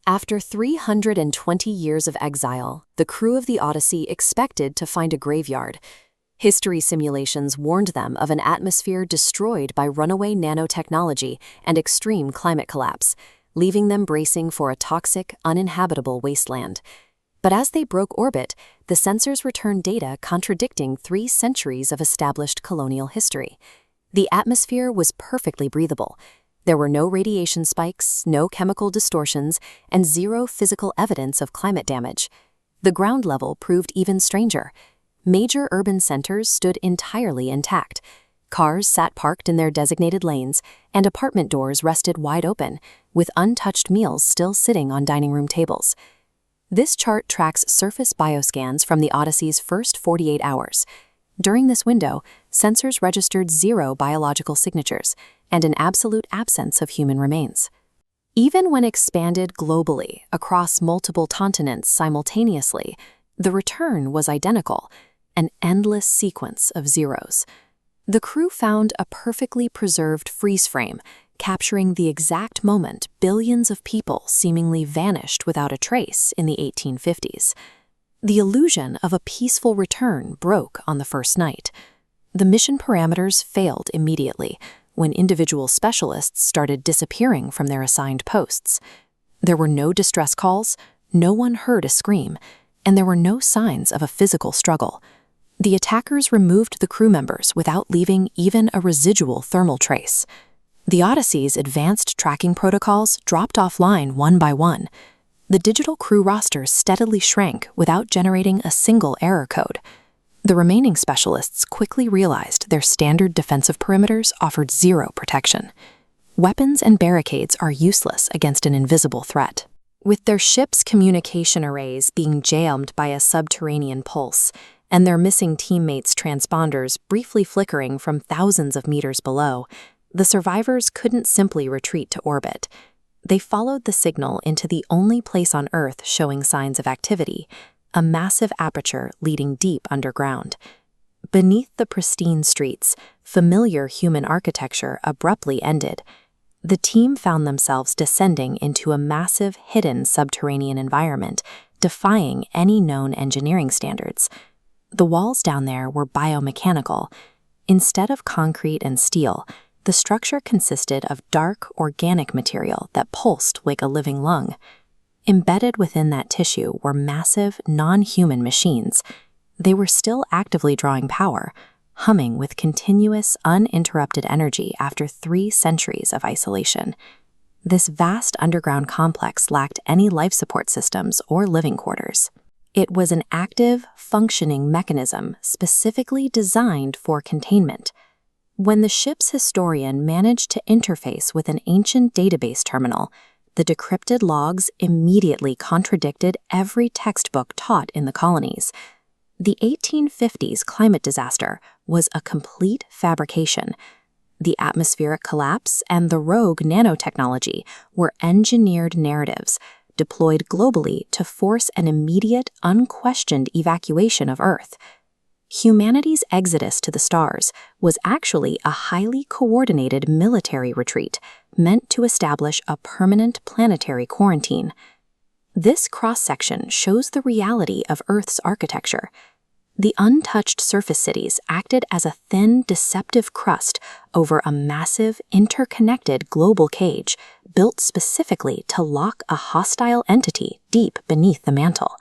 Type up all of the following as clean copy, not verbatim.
After 320 years of exile, the crew of the Odyssey expected to find a graveyard. History simulations warned them of an atmosphere destroyed by runaway nanotechnology and extreme climate collapse, leaving them bracing for a toxic, uninhabitable wasteland. But as they broke orbit, the sensors returned data contradicting 3 centuries of established colonial history. The atmosphere was perfectly breathable. There were no radiation spikes, no chemical distortions, and 0 physical evidence of climate damage. The ground level proved even stranger. Major urban centers stood entirely intact. Cars sat parked in their designated lanes, and apartment doors rested wide open, with untouched meals still sitting on dining room tables. This chart tracks surface bioscans from the Odyssey's first 48 hours. During this window, sensors registered 0 biological signatures and an absolute absence of human remains. Even when expanded globally across multiple continents simultaneously, the return was identical, an endless sequence of zeros. The crew found a perfectly preserved freeze frame, capturing the exact moment billions of people seemingly vanished without a trace in the 1850s. The illusion of a peaceful return broke on the first night. The mission parameters failed immediately when individual specialists started disappearing from their assigned posts. There were no distress calls, no one heard a scream, and there were no signs of a physical struggle. The attackers removed the crew members without leaving even a residual thermal trace. The Odyssey's advanced tracking protocols dropped offline one by one. The digital crew rosters steadily shrank without generating a single error code. The remaining specialists quickly realized their standard defensive perimeters offered 0 protection. Weapons and barricades are useless against an invisible threat. With their ship's communication arrays being jammed by a subterranean pulse, and their missing teammates' transponders briefly flickering from thousands of meters below, the survivors couldn't simply retreat to orbit. They followed the signal into the only place on Earth showing signs of activity, a massive aperture leading deep underground. Beneath the pristine streets, familiar human architecture abruptly ended. The team found themselves descending into a massive, hidden subterranean environment, defying any known engineering standards. The walls down there were biomechanical. Instead of concrete and steel, the structure consisted of dark, organic material that pulsed like a living lung. Embedded within that tissue were massive, non-human machines. They were still actively drawing power, humming with continuous, uninterrupted energy after 3 centuries of isolation. This vast underground complex lacked any life support systems or living quarters. It was an active, functioning mechanism specifically designed for containment. When the ship's historian managed to interface with an ancient database terminal, the decrypted logs immediately contradicted every textbook taught in the colonies. The 1850s climate disaster was a complete fabrication. The atmospheric collapse and the rogue nanotechnology were engineered narratives deployed globally to force an immediate, unquestioned evacuation of Earth. Humanity's exodus to the stars was actually a highly coordinated military retreat meant to establish a permanent planetary quarantine. This cross-section shows the reality of Earth's architecture. The untouched surface cities acted as a thin, deceptive crust over a massive, interconnected global cage built specifically to lock a hostile entity deep beneath the mantle.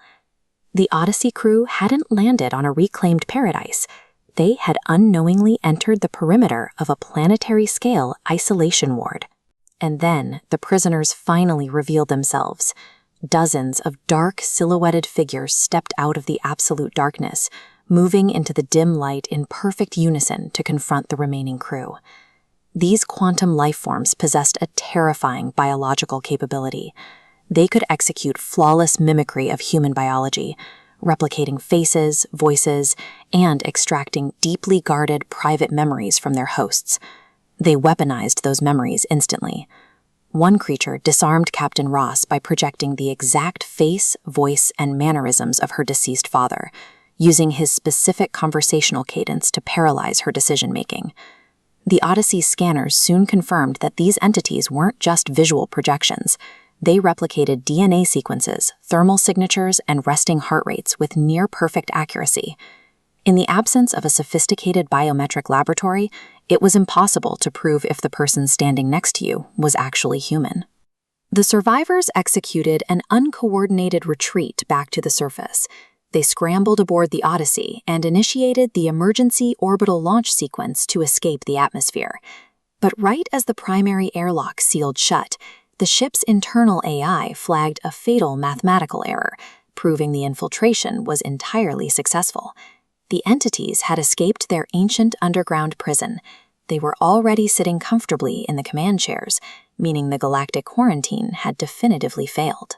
The Odyssey crew hadn't landed on a reclaimed paradise. They had unknowingly entered the perimeter of a planetary-scale isolation ward. And then the prisoners finally revealed themselves. Dozens of dark, silhouetted figures stepped out of the absolute darkness, moving into the dim light in perfect unison to confront the remaining crew. These quantum lifeforms possessed a terrifying biological capability. They could execute flawless mimicry of human biology, replicating faces, voices, and extracting deeply guarded private memories from their hosts. They weaponized those memories instantly. One creature disarmed Captain Ross by projecting the exact face, voice, and mannerisms of her deceased father, using his specific conversational cadence to paralyze her decision-making. The Odyssey's scanners soon confirmed that these entities weren't just visual projections. They replicated DNA sequences, thermal signatures, and resting heart rates with near-perfect accuracy. In the absence of a sophisticated biometric laboratory, it was impossible to prove if the person standing next to you was actually human. The survivors executed an uncoordinated retreat back to the surface. They scrambled aboard the Odyssey and initiated the emergency orbital launch sequence to escape the atmosphere. But right as the primary airlock sealed shut, the ship's internal AI flagged a fatal mathematical error, proving the infiltration was entirely successful. The entities had escaped their ancient underground prison. They were already sitting comfortably in the command chairs, meaning the galactic quarantine had definitively failed.